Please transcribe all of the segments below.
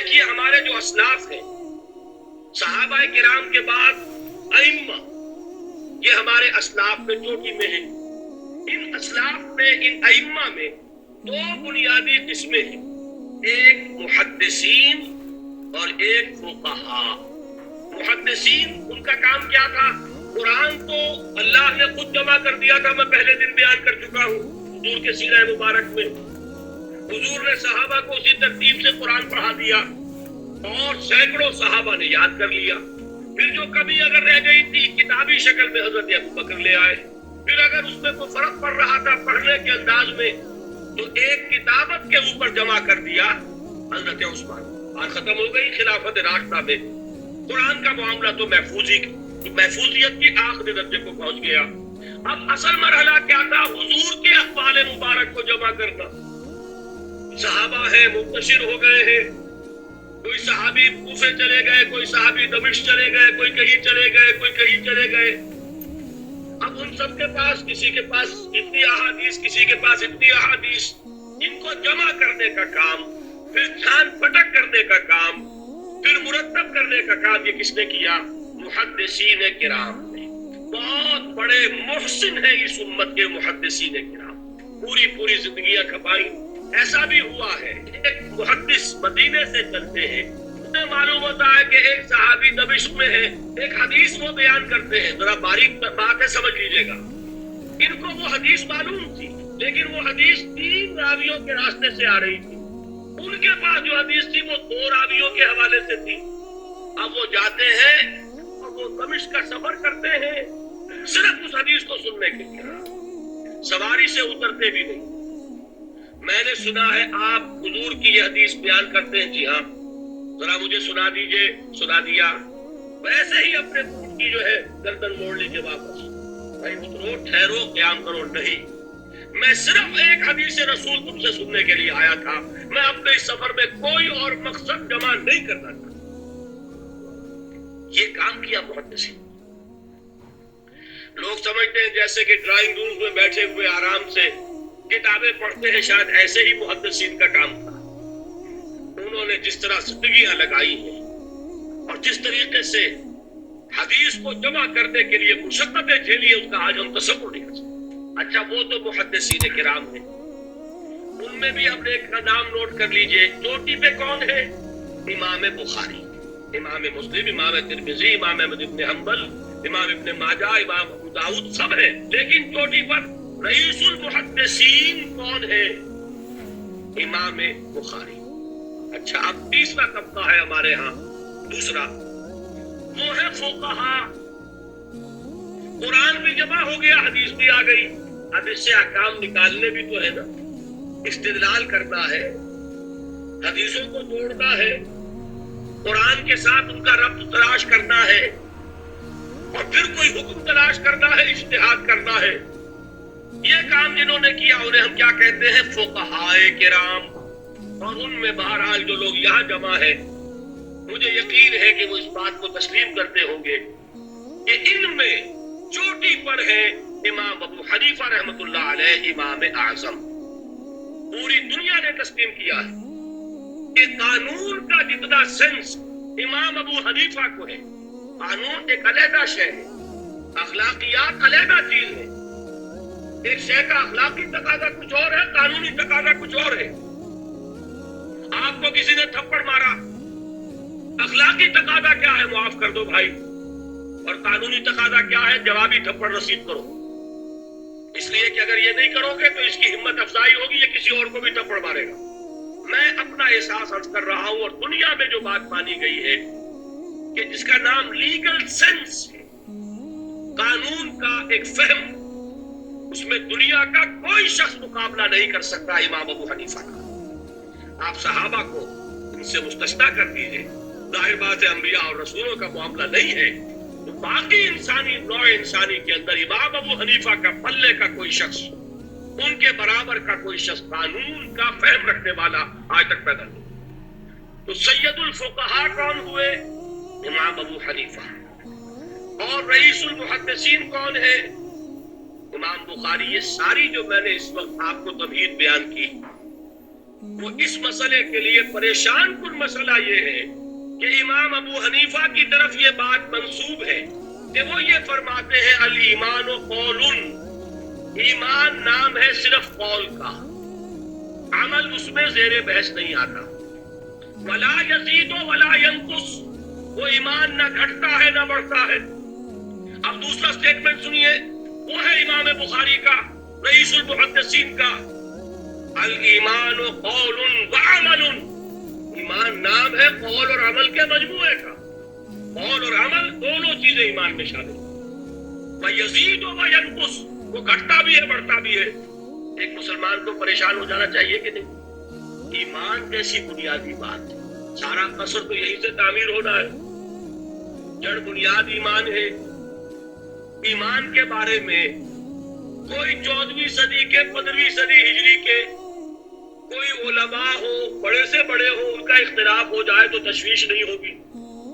دیکھیے ہمارے جو اسلاف ہیں صحابہ کرام کے بعد ائمہ، یہ ہمارے اسلاف میں چوٹی میں ہیں۔ ان اسلاف میں، ان ائمہ میں دو بنیادی قسمیں ہیں، ایک محدثین اور ایک فقہاء۔ محدثین ان کا کام کیا تھا؟ قرآن تو اللہ نے خود جمع کر دیا تھا، میں پہلے دن بیان کر چکا ہوں حضور کے سیرہ مبارک میں۔ حضور نے صحابہ کو اسی ترتیب سے قرآن پڑھا دیا اور سینکڑوں صحابہ نے یاد کر لیا۔ پھر جو کمی اگر رہ گئی تھی کتابی شکل میں حضرت ابوبکر لے آئے۔ پھر اگر اس میں کوئی فرق پڑ رہا تھا پڑھنے کے انداز میں تو ایک کتابت کے اوپر جمع کر دیا حضرت عثمان۔ بات ختم ہو گئی خلافت راشدہ میں۔ قرآن کا معاملہ تو محفوظیت کی آخری درجے کو پہنچ گیا۔ اب اصل مرحلہ کیا تھا؟ حضور کے اقوال مبارک کو جمع کرنا۔ صحابہ ہیں منتشر ہو گئے ہیں، کوئی صحابی کوفے چلے گئے، کوئی صحابی دمشق چلے گئے، کوئی کہیں چلے گئے، کوئی کہیں چلے گئے۔ اب ان سب کے پاس، کسی کے پاس اتنی احادیث، کسی کے پاس اتنی احادیث، ان کو جمع کرنے کا کام، پھر چھان پھٹک کرنے کا کام، پھر مرتب کرنے کا کام یہ کس نے کیا؟ محدثین کرام نے۔ بہت بڑے محسن ہیں اس امت کے محدثین کرام، پوری زندگیاں کھپائی۔ ایسا بھی ہوا ہے ایک محدث مدینے سے چلتے ہیں، انہیں معلوم ہوتا ہے کہ ایک صحابی دمشق میں ہے، ایک حدیث وہ بیان کرتے ہیں، ذرا باریک بات ہے سمجھ لیجیے گا۔ ان کو وہ حدیث معلوم تھی لیکن وہ حدیث 3 راویوں کے راستے سے آ رہی تھی، ان کے پاس جو حدیث تھی وہ 2 راویوں کے حوالے سے تھی۔ اب وہ جاتے ہیں اور وہ دمشق کا سفر کرتے ہیں صرف اس حدیث کو سننے کے لیے، سواری سے اترتے بھی نہیں۔ میں نے سنا ہے آپ حضور کی یہ حدیث بیان کرتے ہیں، جی ہاں، ذرا مجھے سنا دیجئے۔ سنا دیا، ویسے ہی اپنے اونٹ کی جو ہے گردن موڑ لیجئے واپس۔ بھائی اترو، ٹھہرو، قیام کرو۔ نہیں، میں صرف ایک حدیث رسول تم سے سننے کے لیے آیا تھا، میں اپنے اس سفر میں کوئی اور مقصد جمع نہیں کرنا تھا۔ یہ کام کیا محدثین۔ لوگ سمجھتے ہیں جیسے کہ ڈرائنگ روم میں بیٹھے ہوئے آرام سے کتابیں پڑھتے ہیں، شاید ایسے ہی محدثین کا کام تھا۔ انہوں نے جس طرح زندگیاں لگائی ہیں اور جس طریقے سے حدیث کو جمع کرنے کے لیے مشقتیں جھیلی، اس کا آج ہم تصور نہیں کر سکتے۔ اچھا، وہ تو محدثین کرام ہیں، ان میں بھی اب ایک کا نام نوٹ کر لیجئے۔ چوٹی پہ کون ہے؟ امام بخاری، امام مسلم، امام ترمذی، امام احمد بن حنبل، امام ابن ماجہ، امام ابو داؤد، سب ہیں۔ لیکن چوٹی پر رئیس المحدثین کون ہے؟ امام بخاری۔ اچھا، اب تیسرا طبقہ ہے ہمارے ہاں، دوسرا، وہ ہے فقہاء۔ قرآن بھی جمع ہو گیا، حدیث بھی آ گئی، اب اس سے احکام نکالنے بھی تو ہے نا، استدلال کرنا ہے، حدیثوں کو جوڑنا ہے، قرآن کے ساتھ ان کا ربط تلاش کرنا ہے، اور پھر کوئی حکم تلاش کرنا ہے، اجتہاد کرنا ہے۔ یہ کام جنہوں نے کیا انہیں ہم کیا کہتے ہیں؟ فقہاء کرام۔ اور ان میں بہرحال جو لوگ یہاں جمع ہیں، مجھے یقین ہے کہ وہ اس بات کو تسلیم کرتے ہوں گے کہ ان میں چوٹی پر ہے امام ابو حنیفہ رحمۃ اللہ علیہ، امام اعظم۔ پوری دنیا نے تسلیم کیا ہے کہ قانون کا جتنا سینس امام ابو حنیفہ کو ہے، قانون ایک علیحدہ شے ہے، اخلاقیات علیحدہ چیز ہے۔ ایک شے کا اخلاقی تقاضا کچھ اور ہے، قانونی تقاضا کچھ اور ہے۔ آپ کو کسی نے تھپڑ مارا، اخلاقی تقاضا کیا ہے؟ معاف کر دو بھائی، اور قانونی تقاضا کیا ہے؟ جوابی تھپڑ رسید کرو۔ اس لیے کہ اگر یہ نہیں کرو گے تو اس کی ہمت افزائی ہوگی، یہ کسی اور کو بھی تھپڑ مارے گا۔ میں اپنا احساس عرض کر رہا ہوں، اور دنیا میں جو بات مانی گئی ہے کہ جس کا نام لیگل سینس ہے، قانون کا ایک فہم، اس میں دنیا کا کوئی شخص مقابلہ نہیں کر سکتا امام ابو حنیفہ کا۔ آپ صحابہ کو ان سے مستثنیٰ کر دیجئے، ظاہر بات ہے انبیاء اور رسولوں کا معاملہ نہیں ہے، تو باقی انسانی نوع انسانی کے اندر امام ابو حنیفہ کا پلے کا کوئی شخص، ان کے برابر کا کوئی شخص قانون کا فہم رکھنے والا آج تک پیدا نہیں۔ تو سید الفقہاء کون ہوئے؟ امام ابو حنیفہ۔ اور رئیس المحدثین کون ہے؟ امام بخاری۔ یہ ساری جو میں نے اس وقت آپ کو تمہید بیان کی، وہ اس مسئلے کے لیے پریشان کن مسئلہ یہ ہے کہ امام ابو حنیفہ کی طرف یہ بات منسوب ہے کہ وہ یہ فرماتے ہیں الایمان قول، ایمان نام ہے صرف قول کا، عمل اس میں زیر بحث نہیں آتا، ولا یزید ولا ینقص، وہ ایمان نہ گھٹتا ہے نہ بڑھتا ہے۔ اب دوسرا سٹیٹمنٹ سنیے، وہ ہے امام بخاری کا، رئیس المحدثین کا، الایمان قول وعمل، ایمان نام ہے قول اور عمل کے مجموعے کا، قول اور عمل دونوں چیزیں ایمان میں شامل ہیں، وَيَزِيدُ وَيَنْقُصُ، وہ گھٹتا بھی ہے بڑھتا بھی ہے۔ ایک مسلمان کو پریشان ہو جانا چاہیے کہ نہیں؟ ایمان جیسی بنیادی بات، سارا قصر تو یہی سے تعمیر ہونا ہے، جڑ بنیاد ایمان ہے۔ ایمان کے بارے میں کوئی 14ویں صدی کے 15ویں صدی ہجری کے کوئی علماء ہو، بڑے سے بڑے ہو، ان کا اختلاف ہو جائے تو تشویش نہیں ہوگی۔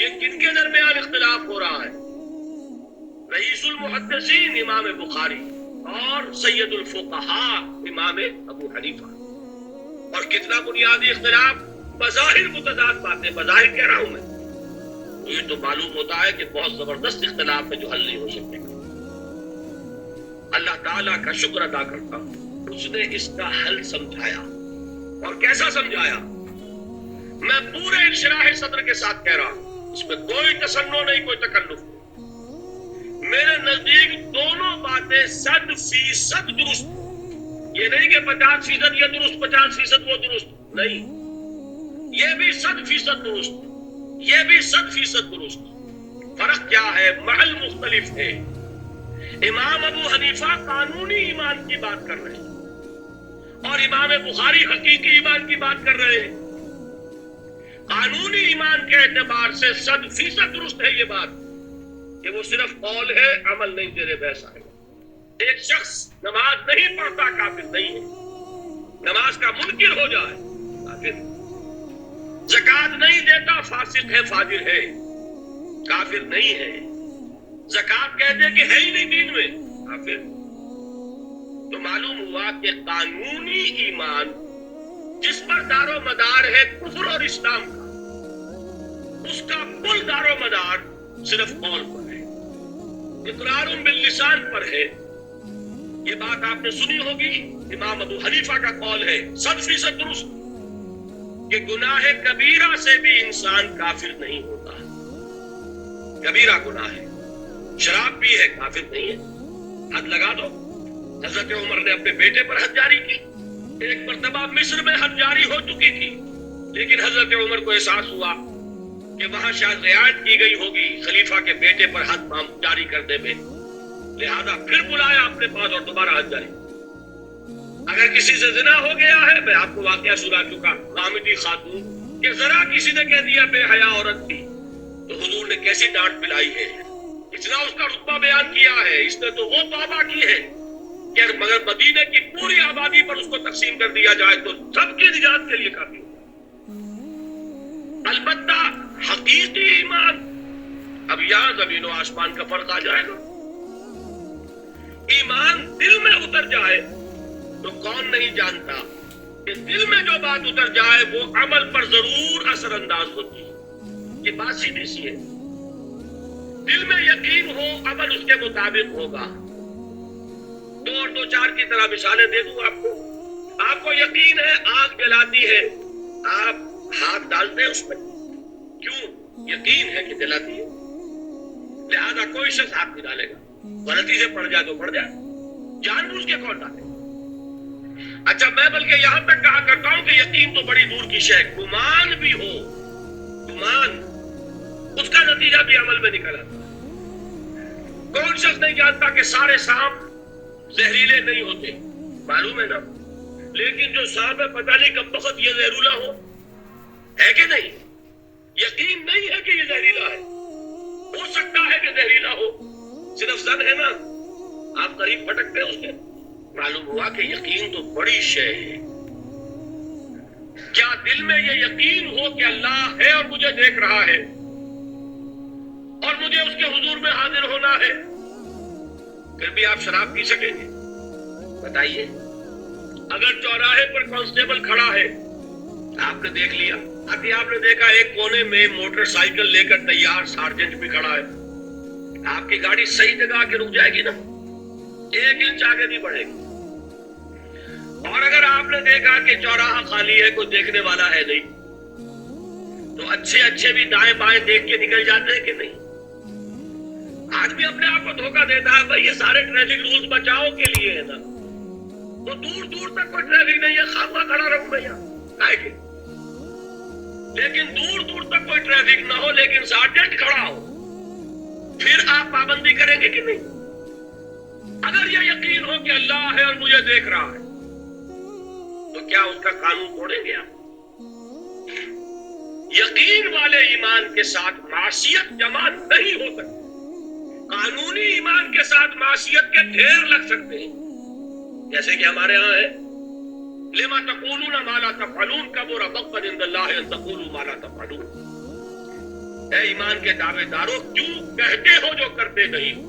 یہ کن کے درمیان اختلاف ہو رہا ہے؟ رئیس المحدثین امام بخاری اور سید الفقہاء امام ابو حنیفہ، اور کتنا بنیادی اختلاف، بظاہر متضاد باتیں، بظاہر کہہ رہا ہوں میں، یہ تو معلوم ہوتا ہے کہ بہت زبردست اختلاف ہے جو حل نہیں ہو سکتے۔ اللہ تعالیٰ کا شکر ادا کرتا ہوں، اس نے اس کا حل سمجھایا، اور کیسا سمجھایا؟ میں پورے انشراح صدر کے ساتھ کہہ رہا ہوں، اس میں کوئی تصنع نہیں، کوئی تکلف نہیں۔ میرے نزدیک دونوں باتیں 100% درست، یہ نہیں کہ 50% یہ درست 50% وہ درست نہیں، یہ بھی 100% درست، یہ بھی 100% درست۔ فرق کیا ہے؟ محل مختلف ہے۔ امام ابو حنیفہ قانونی ایمان کی بات کر رہے ہیں اور امام بخاری حقیقی ایمان کی بات کر رہے ہیں۔ قانونی ایمان کے اعتبار سے 100% درست ہے یہ بات کہ وہ صرف قول ہے، عمل نہیں، زیر بحث آئے گا۔ ایک شخص نماز نہیں پڑھتا کافر نہیں ہے، نماز کا منکر ہو جائے کافر، زکوٰۃ نہیں دیتا فاسق ہے، فاجر ہے، کافر نہیں ہے، زکوٰۃ کہتے کہ ہے ہی نہیں دین میں، کافر۔ تو معلوم ہوا کہ قانونی ایمان جس پر دار و مدار ہے کفر اور اسلام کا، اس کا کل دار و مدار صرف قول پر ہے، اقرار باللسان پر ہے۔ یہ بات آپ نے سنی ہوگی، امام ابو حنیفہ کا قول ہے 100% درست کہ گناہ کبیرہ سے بھی انسان کافر نہیں ہوتا۔ کبیرہ گناہ ہے، شراب بھی ہے، کافر نہیں ہے، حد لگا دو۔ حضرت عمر نے اپنے بیٹے پر حد جاری کی، ایک مرتبہ مصر میں حد جاری ہو چکی تھی، لیکن حضرت عمر کو احساس ہوا کہ وہاں شاید رعایت کی گئی ہوگی خلیفہ کے بیٹے پر حد جاری کرنے میں، لہذا پھر بلایا اپنے پاس اور دوبارہ حد جاری۔ اگر کسی سے زنا ہو گیا ہے، میں آپ کو واقعہ سنا چکا، غامدی خاتون کہ ذرا کسی نے کہہ دیا بے حیا عورت تھی، تو حضور نے کیسی ڈانٹ پلائی ہے، اتنا اس کا رتبہ بیان کیا ہے، اس نے تو وہ توبہ کی ہے کہ مگر مدینے کی پوری آبادی پر اس کو تقسیم کر دیا جائے تو سب کی نجات کے لیے کافی ہوگا۔ البتہ حقیقی ایمان، اب یہاں زمین و آسمان کا فرق آ جائے گا۔ ایمان دل میں اتر جائے تو کون نہیں جانتا کہ دل میں جو بات اتر جائے وہ عمل پر ضرور اثر انداز ہوتی ہے۔ یہ بات سیدھی سی ہے، دل میں یقین ہو، عمل اس کے مطابق ہوگا۔ دو اور دو چار کی طرح مثالیں دے دوں آپ کو۔ آپ کو یقین ہے آگ جلاتی ہے، آپ ہاتھ ڈالتے ہیں اس میں، کیوں؟ یقین ہے کہ جلاتی ہے، لہذا کوئی شخص ہاتھ نہیں ڈالے گا، غلطی سے پڑ جائے تو پڑ جائے، جان بوجھ کے کون ڈالے؟ اچھا، میں بلکہ یہاں تک کہا کرتا ہوں کہ یقین تو بڑی دور کی شے ہے، گمان بھی ہو، گمان اس کا نتیجہ بھی عمل میں نکل آتا ہے۔ کون شخص نہیں جانتا کہ سارے سانپ زہریلے نہیں ہوتے، معلوم ہے نا، لیکن جو سانپ ہے پتہ نہیں کب وقت یہ زہریلا ہے کہ نہیں، یقین نہیں ہے کہ یہ زہریلا ہے، ہو سکتا ہے کہ زہریلا ہو، صرف زن ہے نا، آپ قریب پھٹکتے ہیں اس کے۔ معلوم ہوا کہ یقین تو بڑی شے ہے۔ کیا دل میں یہ یقین ہو کہ اللہ ہے اور مجھے دیکھ رہا ہے اور مجھے اس کے حضور میں حاضر ہونا ہے، پھر بھی آپ شراب پی سکیں گے؟ بتائیے، اگر چوراہے پر کانسٹیبل کھڑا ہے آپ نے دیکھ لیا، آتی آپ نے دیکھا ایک کونے میں موٹر سائیکل لے کر تیار سارجنٹ بھی کھڑا ہے، آپ کی گاڑی صحیح جگہ کے رک جائے گی نا، 1 انچ آگے نہیں بڑھے گی۔ اور اگر آپ نے دیکھا کہ چوراہا خالی ہے، کوئی دیکھنے والا ہے نہیں، تو اچھے اچھے بھی دائیں بائیں دیکھ کے نکل جاتے ہیں کہ نہیں؟ آدمی اپنے آپ کو دھوکہ دیتا ہے، بھائی یہ سارے ٹریفک رولز بچاؤ کے لیے ہے نا، تو دور دور تک کوئی ٹریفک نہیں ہے، خامخواہ کھڑا رہوں بھیا، لیکن دور دور تک کوئی ٹریفک نہ ہو لیکن سارجنٹ کھڑا ہو، پھر آپ پابندی کریں گے کہ نہیں؟ اگر یہ یقین ہو کہ اللہ ہے اور مجھے دیکھ رہا ہے تو کیا اس کا قانون توڑیں گے آپ؟ یقین والے ایمان کے ساتھ معصیت جمع نہیں ہو سکتی۔ قانونی ایمان کے ساتھ معصیت کے ڈھیر لگ سکتے ہیں، جیسے کہ ہمارے ہاں ہے لما تقولون ما لا تفعلون کبر مقتا عند اللہ ان تقولوا ما لا تفعلون۔ اے ایمان کے دعوے دارو، کیوں کہتے ہو جو کرتے نہیں؟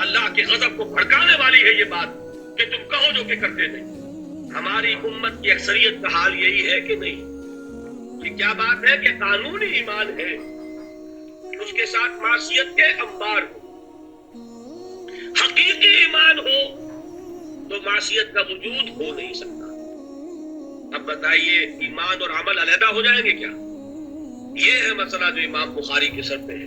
اللہ کے غضب کو بھڑکانے والی ہے یہ بات کہ تم کہو جو کہ کرتے نہیں۔ ہماری امت کی اکثریت کا حال یہی ہے کہ نہیں؟ یہ کیا بات ہے کہ قانونی ایمان ہے، اس کے ساتھ معصیت کے انبار ہو۔ حقیقی ایمان ہو تو معصیت کا وجود ہو نہیں سکتا۔ اب بتائیے ایمان اور عمل علیحدہ ہو جائیں گے کیا؟ یہ ہے مسئلہ جو امام بخاری کے سر پہ ہے۔